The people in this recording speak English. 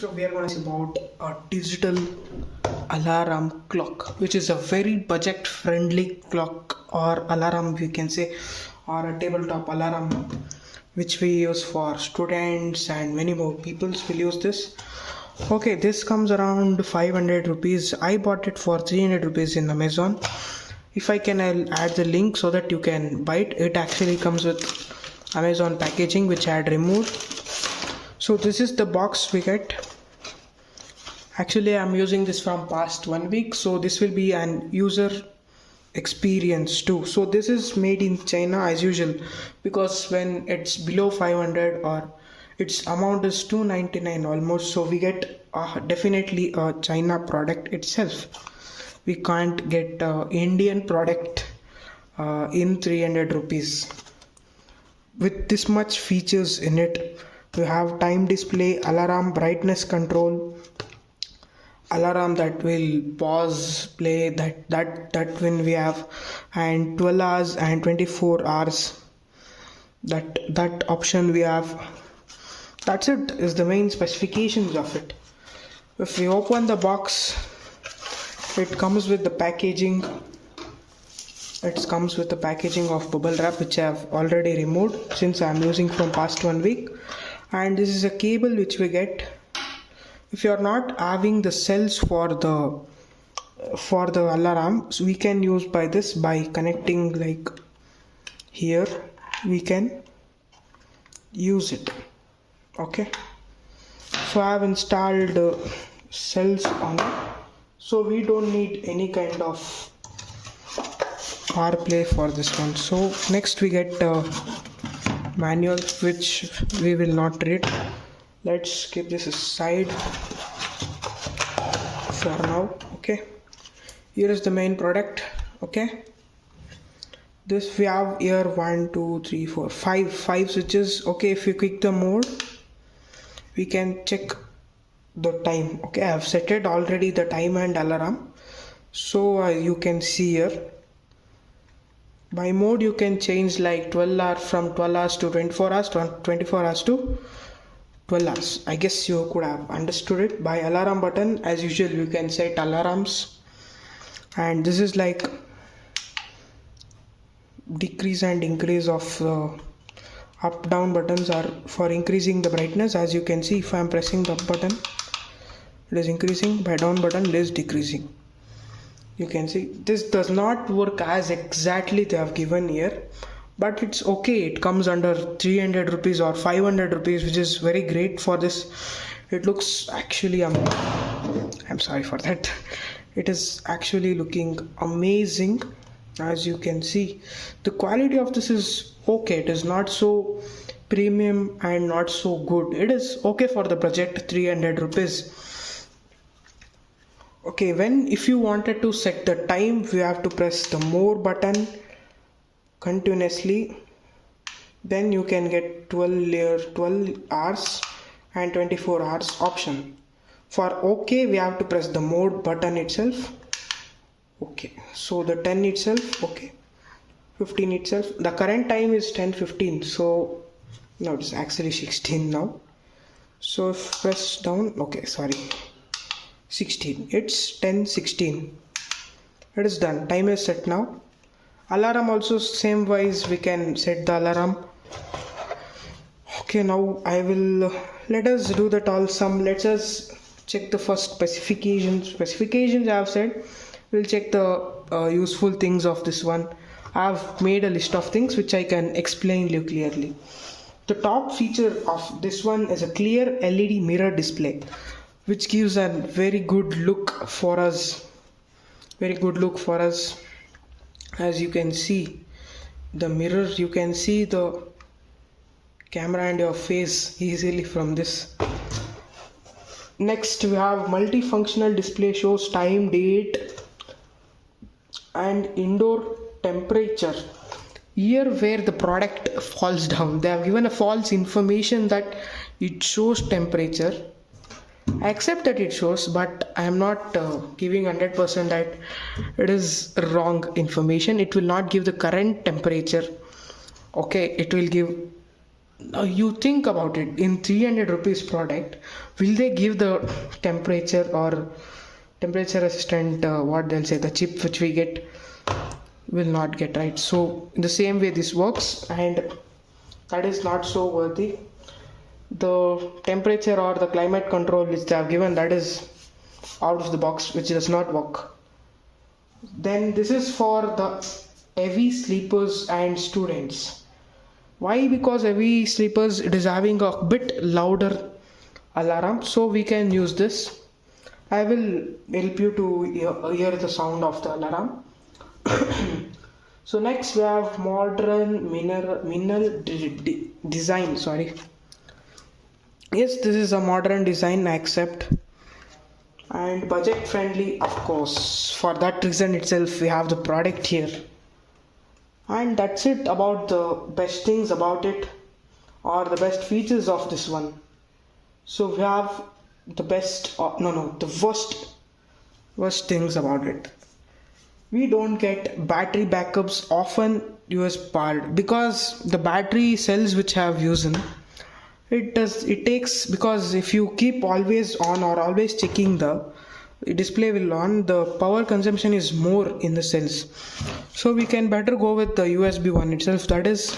So we are going to see about a digital alarm clock, which is a very budget friendly clock or alarm we can say, or a tabletop alarm which we use for students and many more peoples will use this. Okay, this comes around 500 rupees. I bought it for 300 rupees in Amazon. If I can, I'll add the link so that you can buy it. It actually comes with Amazon packaging which I had removed. So this is the box we get. Actually, I'm using this from past 1 week, so this will be an user experience too. So this is made in China as usual, because when it's below 500 or its amount is 299 almost, so we get definitely a China product itself. We can't get Indian product in 300 rupees with this much features in it. We have time display, alarm, brightness control, alarm that will pause, play, that when we have, and 12 hours and 24 hours, that option we have. That's it, is the main specifications of it. If we open the box, it comes with the packaging. It comes with the packaging of bubble wrap, which I have already removed since I am using from past 1 week. And this is a cable which we get. If you are not having the cells for the alarm, so we can use by this, by connecting like here, we can use it. Okay, so I have installed cells on it, so we don't need any kind of power play for this one. So next we get manual, which we will not read. Let's keep this aside for now. Okay, here is the main product. Okay, this we have here 1 2 3 4 5 switches. Okay, if you click the mode, we can check the time. Okay, I have set it already, the time and alarm, so you can see here. By mode you can change like 12 hours, from 12 hours to 24 hours, 24 hours to 12 hours. I guess you could have understood it. By alarm button, as usual, you can set alarms, and this is like decrease and increase of up down buttons are for increasing the brightness. As you can see, if I am pressing the up button, it is increasing, by down button it is decreasing. You can see this does not work as exactly they have given here, but it's okay. It comes under 300 rupees or 500 rupees, which is very great for this. It looks actually I'm sorry for that. It is actually looking amazing. As you can see, the quality of this is okay. It is not so premium and not so good. It is okay for the budget 300 rupees. Okay, if you wanted to set the time, we have to press the more button continuously. Then you can get 12 hours and 24 hours option. For okay, we have to press the mode button itself. Okay, so the 10 itself, okay, 15 itself. The current time is 10:15, so no, it's actually 16 now. So if press down, okay, sorry, 16, it's 10:16. It is done. Time is set now. Alarm also same wise, we can set the alarm. Okay, now I will let us do that all some. Let us check the first specifications. I have said we'll check the useful things of this one. I have made a list of things which I can explain you clearly. The top feature of this one is a clear LED mirror display, which gives a very good look for us. As you can see the mirror, you can see the camera and your face easily from this. Next we have multifunctional display, shows time, date and indoor temperature. Here where the product falls down, they have given a false information that it shows temperature. I accept that it shows, but I am not giving 100% that it is wrong information. It will not give the current temperature. Okay, it will give Now you think about it, in 300 rupees product, will they give the temperature or temperature resistant, what they'll say, the chip which we get will not get, right? So in the same way this works, and that is not so worthy. The temperature or the climate control which they have given, that is out of the box, which does not work. Then this is for the heavy sleepers and students. Why? Because heavy sleepers, it is having a bit louder alarm, so we can use this. I will help you to hear the sound of the alarm. So next we have modern design. Sorry. Yes, this is a modern design, I accept. And budget friendly, of course. For that reason itself, we have the product here. And that's it about the best things about it, or the best features of this one. So we have the best, the worst things about it. We don't get battery backups often US powered, because the battery cells which I have used, it takes, because if you keep always on or always checking the display will on, the power consumption is more in the cells. So we can better go with the USB one itself, that is